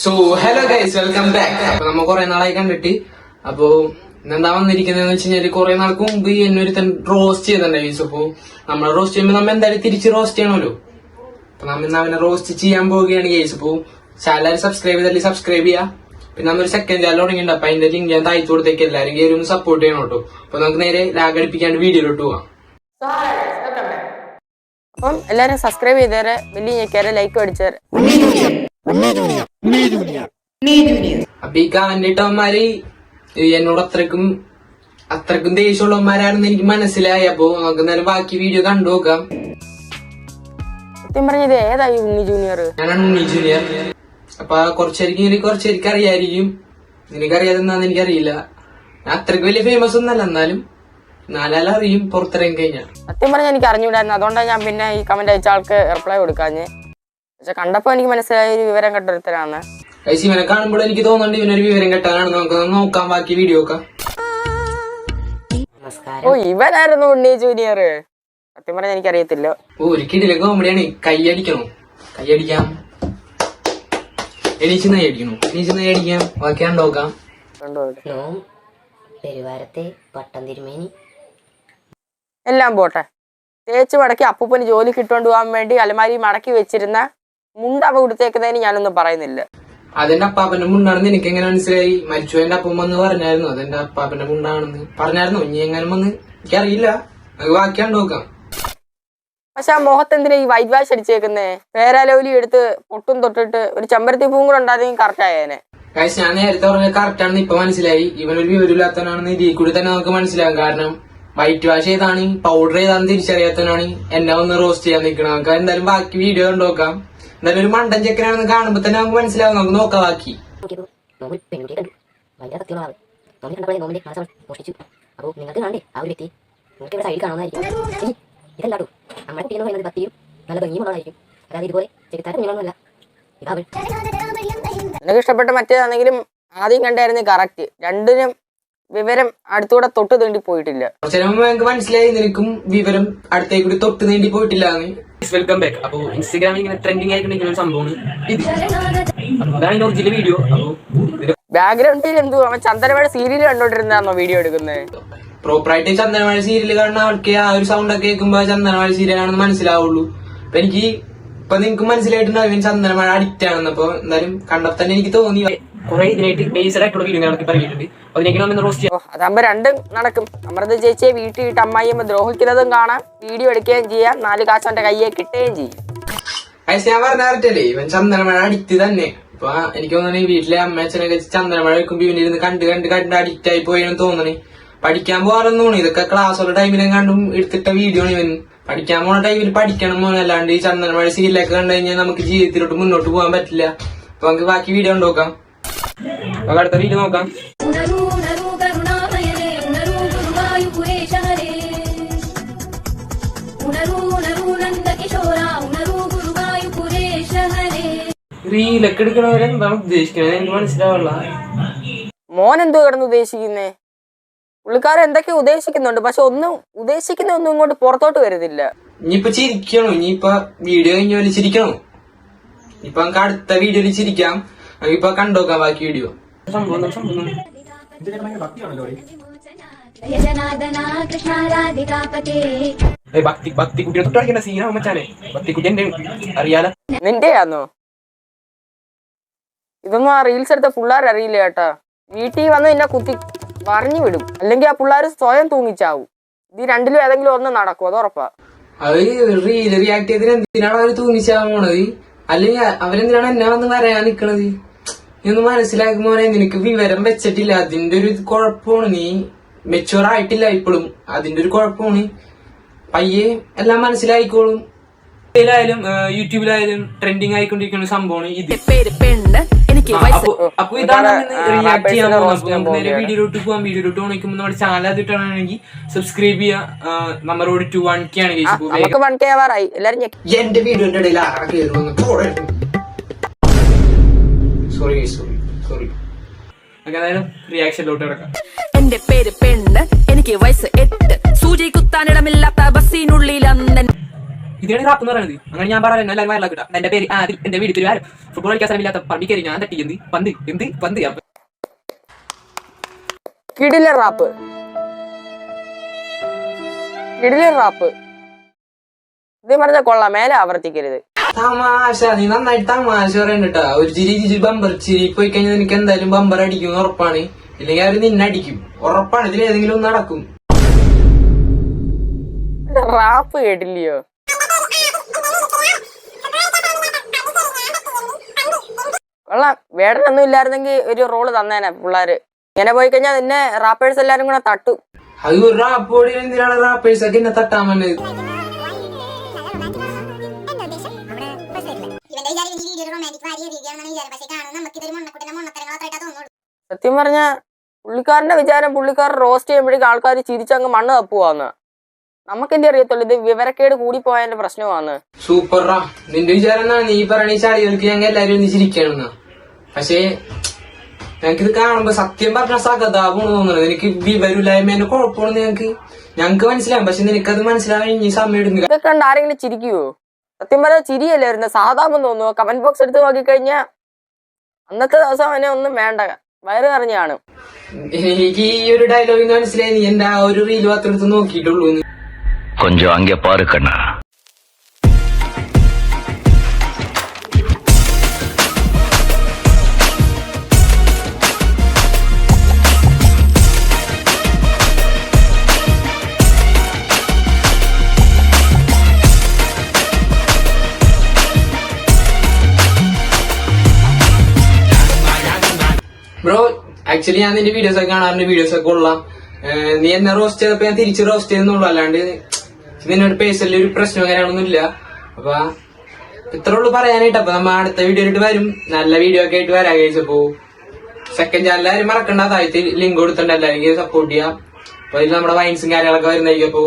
So hello guys, welcome back. അപ്പൊ നമ്മ കുറെ നാളായി കണ്ടിട്ട്. അപ്പൊ എന്താ വന്നിരിക്കുന്നതെന്ന് വെച്ച് കഴിഞ്ഞാല് കുറെ നാൾക്ക് മുമ്പ് എന്നൊരു റോസ്റ്റ് ചെയ്തിട്ടുണ്ടായി. അപ്പൊ നമ്മൾ റോസ്റ്റ് ചെയ്യുമ്പോൾ നമ്മ എന്തായാലും തിരിച്ച് റോസ്റ്റ് ചെയ്യണമല്ലോ. അപ്പൊ നമ്മ ഇന്ന് അവനെ റോസ്റ്റ് ചെയ്യാൻ പോവുകയാണ് ഗൈസ്. അപ്പൊ ചാനൽ സബ്സ്ക്രൈബ് ചെയ്താലും സബ്സ്ക്രൈബ് ചെയ്യാം. പിന്നെ നമ്മൊരു സെക്കൻഡ് ചാനൽ തുടങ്ങിയിട്ടുണ്ട്. അപ്പൊ അതിന്റെ ലിങ്ക് ഞാൻ താഴ്ത്തു കൊടുത്തേക്ക് എല്ലാവരും കയറി ഒന്ന് സപ്പോർട്ട് ചെയ്യണം കേട്ടോ. അപ്പൊ നമുക്ക് നേരെ ലാഗ് അടിപ്പിക്കാണ്ട് വീഡിയോയിലോട്ട് പോവാം. അപ്പം എല്ലാരും സബ്സ്ക്രൈബ് ചെയ്തേരെ, വലിയ ഞെക്കാരെ, ലൈക്ക് അടിച്ചേരെ. അപ്പൊ ഈ കമന്റിട്ടവന്മാര് എന്നോട് അത്രക്കും ദേഷ്യമുള്ളവന്മാരാണെന്ന് എനിക്ക് മനസ്സിലായി. അപ്പൊ നമുക്ക് എന്തായാലും ബാക്കി വീഡിയോ കണ്ടു നോക്കാം. സത്യം പറഞ്ഞത് ഏതായി ഉണ്ണി ജൂനിയർ? ഞാനാണ് ഉണ്ണി ജൂനിയർ. അപ്പൊ കുറച്ചേരിക്ക് അറിയായിരിക്കും. നിനക്കറിയാതെന്നാന്ന് എനിക്കറിയില്ല. ഞാൻ അത്രക്ക് വലിയ ഫേമസ് ഒന്നല്ല, എന്നാലും നാലാലും അറിയും പുറത്തിറങ്ങി കഴിഞ്ഞാൽ. സത്യം പറഞ്ഞാൽ എനിക്ക് അറിഞ്ഞൂടായിരുന്നു. അതുകൊണ്ടാണ് ഞാൻ പിന്നെ ഈ കമന്റ് അയച്ച ആൾക്ക് റിപ്ലൈ കൊടുക്കാഞ്ഞ്. പക്ഷെ കണ്ടപ്പോ എനിക്ക് മനസ്സിലായ ഒരു വിവരം കെട്ടൊരുത്തരാണ്. കൈസ് ഇവനെ കാണുമ്പോൾ എനിക്ക് തോന്നുന്നുണ്ട് ഇവനൊരു വിവരം കെട്ടാനാണ്. നമുക്ക് നോക്കാം ബാക്കി വീഡിയോ ഒക്കെ. ഓ, ഇവനായിരുന്നു ഉണ്ണി ജൂനിയർ. സത്യം പറഞ്ഞാൽ എനിക്കറിയത്തില്ല. ഒരു കിടില കോമഡിയാണ്. കൈയടിക്കാം. എണീച്ച് നയ്യടിക്കാം. ബാക്കി കണ്ടോക്കാം. പെരുവാരത്തെ പട്ടം തിരുമേനി എല്ലാം പോട്ടെ. തേച്ച് മടക്കി അപ്പൂപ്പന് ജോലി കിട്ടുകൊണ്ട് പോകാൻ വേണ്ടി അലമാരി മടക്കി വെച്ചിരുന്ന മുണ്ടവ കൊടുത്തേക്കുന്നതിന് ഞാനൊന്നും പറയുന്നില്ല. അതെന്റെ അപ്പാപ്പന്റെ മുണ്ടാണെന്ന് എനിക്ക് എങ്ങനെ മനസ്സിലായി? മരിച്ചു എന്റെ അപ്പം വന്ന് പറഞ്ഞായിരുന്നു അതെന്റെ അപ്പാപ്പന്റെ മുണ്ടാണെന്ന് പറഞ്ഞായിരുന്നു. ഇനി എങ്ങനെ വന്ന് എനിക്കറിയില്ല. അത് ബാക്കിയാണ് നോക്കാം. പക്ഷെ ആ മുഖത്തെന്തിനാ ഈ വൈറ്റ് വാഷ് അടിച്ചേക്കുന്നേ? പേരാലോലി എടുത്ത് പൊട്ടും തൊട്ടിട്ട് ഒരു ചെമ്പരത്തി പൂവും കൂടെ ഉണ്ടായിരുന്നെങ്കിൽ കറക്റ്റ് ആയേനെ. കാശ് ഞാൻ നേരത്തെ പറഞ്ഞ കറക്റ്റ് ആണെന്ന് ഇപ്പൊ മനസ്സിലായി. ഇവനൊരു വിവരമില്ലാത്തവനാണെന്ന് ഇതിൽ കൂടി തന്നെ നമുക്ക് മനസ്സിലാകും. കാരണം വൈറ്റ് വാഷ് ഏതാണ് പൗഡർ ഏതാണെന്ന് തിരിച്ചറിയാത്തവനാണ് എന്നെ ഒന്ന് റോസ്റ്റ് ചെയ്യാൻ നിൽക്കണം. നമുക്ക് എന്തായാലും ബാക്കി വീഡിയോ കണ്ടോക്കാം. എന്തായാലും ഒരു മണ്ടൻ ചെക്കനാണെന്ന് കാണുമ്പോ തന്നെ നമുക്ക് മനസ്സിലാവും. നമുക്ക് നോക്കാം ബാക്കി. നിങ്ങൾക്ക് കാണണ്ടേ ആ ഒരു വ്യക്തി നിങ്ങൾക്ക് ഇവിടെ സൈഡിൽ കാണുന്നതായിരിക്കും. ഇതല്ലാട്ടോ നമ്മുടെ കുട്ടി എന്ന് പറയുന്നത് ഭക്തിയും നല്ല ഭംഗിയുമുള്ളതായിരിക്കും. അതായത് ഇതുപോലെ ചെറുത്താത്ത കുഞ്ഞുങ്ങളൊന്നുമല്ല. ഇതാവൾ എനിക്ക് ഇഷ്ടപ്പെട്ട മറ്റേതാണെങ്കിലും ആദ്യം കണ്ടായിരുന്നു കറക്റ്റ്. രണ്ടിനും വിവരം അടുത്തൂടെ തൊട്ട് തീണ്ടി പോയിട്ടില്ല. കുറച്ചു മുമ്പ് ഞങ്ങൾക്ക് മനസ്സിലായി നിനക്കും വിവരം അടുത്തേക്ക് കൂടി തൊട്ട് നീണ്ടി പോയിട്ടില്ല. Welcome back. അപ്പൊ ഇൻസ്റ്റാഗ്രാമിൽ ഇങ്ങനെ ട്രെൻഡിങ് ആയിട്ട് ഒരു സംഭവമാണ് ഇത്. അതാണ് ഒറിജിനൽ വീഡിയോ. ബാക്ക്ഗ്രൗണ്ടിൽ എന്തോ അവൻ ചന്ദനമഴ സീരിയൽ കണ്ടോണ്ടിരുന്നാണോ വീഡിയോ എടുക്കുന്നത്? പ്രോപ്പറായിട്ട് ചന്ദനമഴ സീരിയൽ കാണുന്ന ആൾക്ക് ആ ഒരു സൗണ്ട് ഒക്കെ കേൾക്കുമ്പോ ചന്ദനമഴ സീരിയൽ ആണെന്ന് മനസ്സിലാവുള്ളൂ. അപ്പൊ ഇപ്പൊ നിങ്ങൾക്ക് മനസ്സിലായിട്ടുണ്ടാവും ഇവൻ ചന്ദനമഴ അഡിക്റ്റ് ആണെന്ന്. അപ്പൊ എന്തായാലും കണ്ടപ്പോ തന്നെ എനിക്ക് തോന്നി കുറെ ഇതിനായിട്ട് ബേസ്ഡ് ആയിട്ടുള്ള വീഡിയോ നടത്തി പറഞ്ഞിട്ടുണ്ട്. അതാകുമ്പോ രണ്ടും നടക്കും. അമൃത ചേച്ചിയെ വീട്ടിൽ ഇട്ട് അമ്മായിയമ്മ ദ്രോഹിക്കുന്നതും കാണാം, വീഡിയോ എടുക്കുകയും ചെയ്യാം, 4 കാശ് അവന്റെ കയ്യെ കിട്ടുകയും ചെയ്യും. ഞാൻ പറഞ്ഞല്ലേ ഇവൻ ചന്ദനമഴ അഡിക്റ്റ് തന്നെ. അപ്പൊ എനിക്ക് തോന്നണേ വീട്ടിലെ അമ്മയച്ഛനൊക്കെ ചന്ദനമഴ വെക്കുമ്പോ ഇവനിരുന്ന് കണ്ട് അഡിക്റ്റ് ആയി പോയെന്ന് തോന്നണേ. പഠിക്കാൻ പോകാറൊന്നും ഇതൊക്കെ ക്ലാസ്സുള്ള ടൈമിലും കണ്ടും എടുത്തിട്ട വീഡിയോ ആണ് ഇവൻ. പഠിക്കാൻ പോണ ടൈമിൽ പഠിക്കണം പോകാൻ, അല്ലാണ്ട് ഈ ചന്ദനമഴ സീരിയലൊക്കെ കണ്ടു കഴിഞ്ഞാൽ നമുക്ക് ജീവിതത്തിലോട്ട് മുന്നോട്ട് പോകാൻ പറ്റില്ല. അപ്പൊ നമുക്ക് ബാക്കി വീഡിയോ നോക്കാം. അടുത്ത വീഡിയോ നോക്കാം. റീലൊക്കെ എടുക്കണവരെന്താണ് ഉദ്ദേശിക്കണത് എനിക്ക് മനസ്സിലാവുള്ള. മോൻ എന്തോ കിടന്ന് ഉദ്ദേശിക്കുന്നേ? പുള്ളിക്കാരൻ എന്തൊക്കെ ഉദ്ദേശിക്കുന്നുണ്ട്, പക്ഷെ ഒന്നും ഇങ്ങോട്ട് പുറത്തോട്ട് വരുന്നില്ല. ഇനിയിപ്പൊ ചിരിക്കണോ? ഇനിയിപ്പൊ വീഡിയോ കഴിഞ്ഞ പോലെ ചിരിക്കണോ? ഇപ്പൊ നമുക്ക് അടുത്ത വീഡിയോയിൽ ചിരിക്കാം. നമുക്കിപ്പൊ കണ്ടോക്കാം ബാക്കി വീഡിയോ. ഭക്തി കുട്ടിയെ തൊട്ടടിക്കേണ്ട സീനാവും മച്ചാനെ. ഭക്തി കുട്ടി എന്റെ അറിയാലോ. നിന്റെയാന്നോ? ഇതൊന്നും ആ റീൽസ് എടുത്ത പിള്ളേർ അറിയില്ല കേട്ടാ. വീട്ടിൽ വന്ന് എന്നെ കുത്തി പറഞ്ഞു വിടും, അല്ലെങ്കിൽ ആ പിള്ളേർ സ്വയം തൂങ്ങിച്ചാവും. ഇത് രണ്ടിലും ഏതെങ്കിലും ഒന്ന് നടക്കും, അത് ഉറപ്പാ. അവര് റീൽ റിയാക്ട് ചെയ്തതിന് എന്തിനാണ് അവര് തൂങ്ങിച്ചാവാൻ പോണത്? അല്ലെങ്കിൽ അവരെന്തിനാണ് എന്നെ വന്ന് വരയാൻ നിക്കണത്? നീ ഒന്ന് മനസ്സിലാക്കുമ്പോ നിനക്ക് വിവരം വെച്ചിട്ടില്ല. അതിന്റെ ഒരു കുഴപ്പമാണ്. നീ മെച്ചുവർ ആയിട്ടില്ല ഇപ്പോഴും. അതിന്റെ ഒരു കുഴപ്പമാണ്. പയ്യെ എല്ലാം മനസ്സിലായിക്കോളും. യൂട്യൂബിലായാലും ട്രെൻഡിങ് ആയിക്കൊണ്ടിരിക്കുന്ന സംഭവമാണ് ഇത്. അപ്പൊ ഇതാണ് റിയാക്ട് ചെയ്യാൻ പോകുന്നത്. വീഡിയോയിലോട്ട് പോകാം. വീഡിയോയിലോട്ട് പോകണമെങ്കിൽ നമ്മുടെ ചാനൽ ആദ്യമായിട്ടാണെങ്കിൽ സബ്സ്ക്രൈബ് ചെയ്യാം. നമ്മളോട് 1K ആണ്. എന്റെ വീഡിയോന്റെ ഇടയിൽ സോറി. അതായത് റിയാക്ഷനിലോട്ട് കിടക്കാം. എന്റെ പേര് പെണ്ണ്, എനിക്ക് വയസ്സ് 8, സൂചി കുത്താനിടമില്ലാത്ത ബസ്സിനുള്ളിൽ അന്നൻ. ഇതാണ് റാപ്പ് എന്ന് പറയുന്നത്. അങ്ങനെ ഞാൻ പറയുന്നത് എല്ലാവരും വയറിലാക്കിട്ട എന്റെ പേര് ആദ്യം എന്റെ വീട് പേര് ആരും ഫുട്ബോൾ കളിക്കാൻ സ്ഥലമില്ലാത്ത പണ്ടി കയറി ഞാൻ തട്ടി പന്ത് കിടില റാപ്പ് ഇത് പറഞ്ഞ കൊള്ളാം, മേലെ ആവർത്തിക്കരുത്. തമാശ, നീ നന്നായിട്ട് തമാശ പറയണ്ടാ. ഒരു ചിരി ബമ്പർ ചിരി പോയി കഴിഞ്ഞാൽ നിനക്ക് എന്തായാലും ബമ്പർ അടിക്കും ഉറപ്പാണ്. ഇല്ലെങ്കിൽ അവര് നിന്നെ അടിക്കും ഉറപ്പാണ്. ഇതിൽ ഏതെങ്കിലും ഒന്ന് നടക്കും. റാപ്പ് കേട്ടില്ലയോ? കൊള്ളാം. വേടനൊന്നും ഇല്ലായിരുന്നെങ്കിൽ ഒരു റോള് തന്നേനെ പിള്ളേര്. ഇങ്ങനെ പോയി കഴിഞ്ഞാൽ നിന്നെ റാപ്പേഴ്സ് എല്ലാരും കൂടെ തട്ടും. അത് ഒരു റാപ്പ് ഓടി എന്തിനാണ് റാപ്പേഴ്സ് ഒക്കെ എന്നെ തട്ടാൻ വന്നത്? സത്യം പറഞ്ഞ പുള്ളിക്കാരന്റെ വിചാരം പുള്ളിക്കാരൻ റോസ്റ്റ് ചെയ്യുമ്പോഴേക്കും ആൾക്കാർ ചിരിച്ചങ്ങ് മണ്ണ് തപ്പുവാന്ന്. നമുക്കെന്തേ അറിയത്തുള്ളൂ ഇത് വിവരക്കേട് കൂടിപ്പോയതിന്റെ പ്രശ്നമാന്ന്. സൂപ്പറാ. നിന്റെ വിചാരം എന്നാ നീ പറയണ ചാടികൾക്ക് ഞങ്ങൾ എല്ലാരും ഒന്ന് ചിരിക്കണെന്ന്. പക്ഷേ ഞങ്ങക്കിത് കാണുമ്പോ സത്യം പറഞ്ഞ സഹതാപമാണ് തോന്നുന്നത്. എനിക്ക് വിവരമില്ലായ്മേന്റെ കുഴപ്പമാണ് ഞങ്ങക്ക് മനസ്സിലാവും. പക്ഷെ നിനക്കത് മനസ്സിലാവാൻ ഇനി സമയം എടുക്കുന്നില്ല. ഇതൊക്കെ കണ്ട് ആരെങ്കിലും ചിരിക്കുവോ? സത്യം പറഞ്ഞാൽ ചിരിയല്ലേ വരുന്നത്, സഹതാപം തോന്നുന്നു. കമന്റ് ബോക്സ് എടുത്ത് നോക്കിക്കഴിഞ്ഞാ അന്നത്തെ ദിവസം അവനെ ഒന്നും വേണ്ട, വയറ് നിറഞ്ഞാണ്. എനിക്ക് ഈ ഒരു ഡയലോഗിന് മനസ്സിലായി നീ എന്റെ ആ ഒരു റീൽ മാത്രം എടുത്ത് നോക്കിയിട്ടുള്ളൂ. கொஞ்சம் அங்கே பாரு கண்ணா. ബ്രോ ആക്ച്വലി ഞാൻ നിന്റെ വീഡിയോസ് ഒക്കെ കാണാറുണ്ട്. വീഡിയോസ് ഒക്കെ കൊള്ളാം. നീ എന്നെ റോസ്റ്റ് ചെയ്തപ്പോ ഞാൻ തിരിച്ച് റോസ്റ്റ് ചെയ്യുന്നുള്ളൂ. അല്ലാണ്ട് നിന്നോട് പേഴ്സണലി ഒരു പ്രശ്നമോ കാര്യങ്ങളൊന്നും ഇല്ല. അപ്പൊ ഇത്ര ഉള്ളു പറയാനായിട്ട്. അപ്പൊ നമ്മ അടുത്ത വീഡിയോയിട്ട് വരും. നല്ല വീഡിയോ ഒക്കെ ആയിട്ട് വരാൻ കഴിച്ചപ്പോ സെക്കൻഡ് ചാനൽ ആരും മറക്കണ്ട. താഴത്ത് ലിങ്ക് കൊടുത്തിട്ടുണ്ട്, എല്ലാവരും സപ്പോർട്ട് ചെയ്യാം. അപ്പൊ ഇതിൽ നമ്മുടെ വൈൻസും കാര്യങ്ങളൊക്കെ വരുന്നതായിരിക്കും. അപ്പൊ